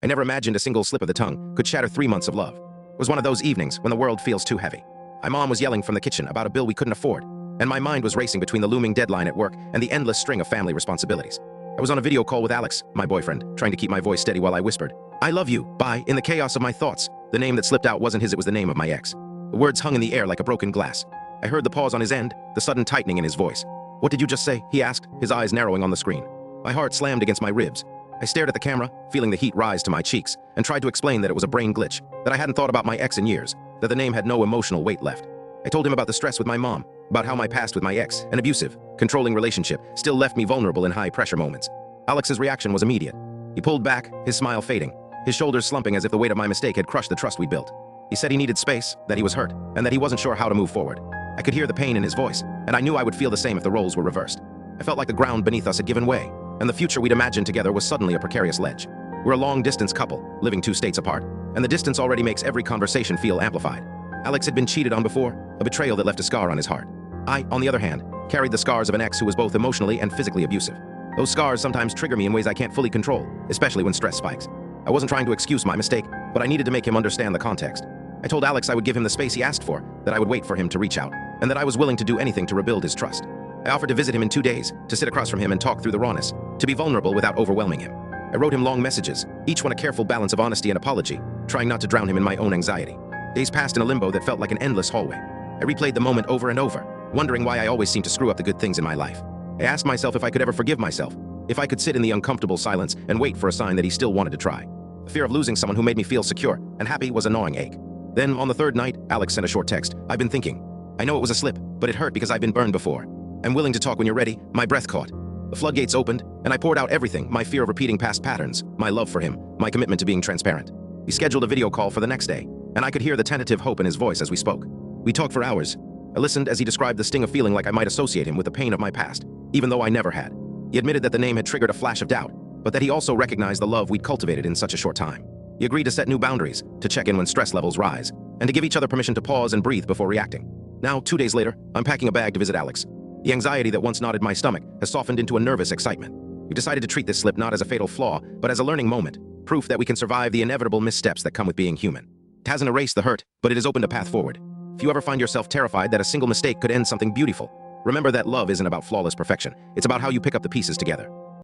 never imagined a single slip of the tongue could shatter 3 months of love. It was one of those evenings when the world feels too heavy. My mom was yelling from the kitchen about a bill we couldn't afford, and my mind was racing between the looming deadline at work and the endless string of family responsibilities. I was on a video call with Alex, my boyfriend, trying to keep my voice steady while I whispered, "I love you, bye." In the chaos of my thoughts, the name that slipped out wasn't his, it was the name of my ex. The words hung in the air like a broken glass. I heard the pause on his end, the sudden tightening in his voice. "What did you just say?" he asked, his eyes narrowing on the screen. My heart slammed against my ribs. I stared at the camera, feeling the heat rise to my cheeks, and tried to explain that it was a brain glitch, that I hadn't thought about my ex in years, that the name had no emotional weight left. I told him about the stress with my mom, about how my past with my ex, an abusive, controlling relationship, still left me vulnerable in high-pressure moments. Alex's reaction was immediate. He pulled back, his smile fading, his shoulders slumping as if the weight of my mistake had crushed the trust we built. He said he needed space, that he was hurt, and that he wasn't sure how to move forward. I could hear the pain in his voice, and I knew I would feel the same if the roles were reversed. I felt like the ground beneath us had given way, and the future we'd imagined together was suddenly a precarious ledge. We're a long-distance couple, living 2 states apart, and the distance already makes every conversation feel amplified. Alex had been cheated on before, a betrayal that left a scar on his heart. I, on the other hand, carried the scars of an ex who was both emotionally and physically abusive. Those scars sometimes trigger me in ways I can't fully control, especially when stress spikes. I wasn't trying to excuse my mistake, but I needed to make him understand the context. I told Alex I would give him the space he asked for, that I would wait for him to reach out, and that I was willing to do anything to rebuild his trust. I offered to visit him in 2 days, to sit across from him and talk through the rawness, to be vulnerable without overwhelming him. I wrote him long messages, each one a careful balance of honesty and apology, trying not to drown him in my own anxiety. Days passed in a limbo that felt like an endless hallway. I replayed the moment over and over, wondering why I always seemed to screw up the good things in my life. I asked myself if I could ever forgive myself, if I could sit in the uncomfortable silence and wait for a sign that he still wanted to try. The fear of losing someone who made me feel secure and happy was a gnawing ache. Then, on the 3rd night, Alex sent a short text. "I've been thinking. I know it was a slip, but it hurt because I've been burned before. I'm willing to talk when you're ready." My breath caught. The floodgates opened, and I poured out everything, my fear of repeating past patterns, my love for him, my commitment to being transparent. We scheduled a video call for the next day, and I could hear the tentative hope in his voice as we spoke. We talked for hours. I listened as he described the sting of feeling like I might associate him with the pain of my past, even though I never had. He admitted that the name had triggered a flash of doubt, but that he also recognized the love we'd cultivated in such a short time. He agreed to set new boundaries, to check in when stress levels rise, and to give each other permission to pause and breathe before reacting. Now, 2 days later, I'm packing a bag to visit Alex. The anxiety that once knotted my stomach has softened into a nervous excitement. We decided to treat this slip not as a fatal flaw, but as a learning moment, proof that we can survive the inevitable missteps that come with being human. It hasn't erased the hurt, but it has opened a path forward. If you ever find yourself terrified that a single mistake could end something beautiful, remember that love isn't about flawless perfection. It's about how you pick up the pieces together.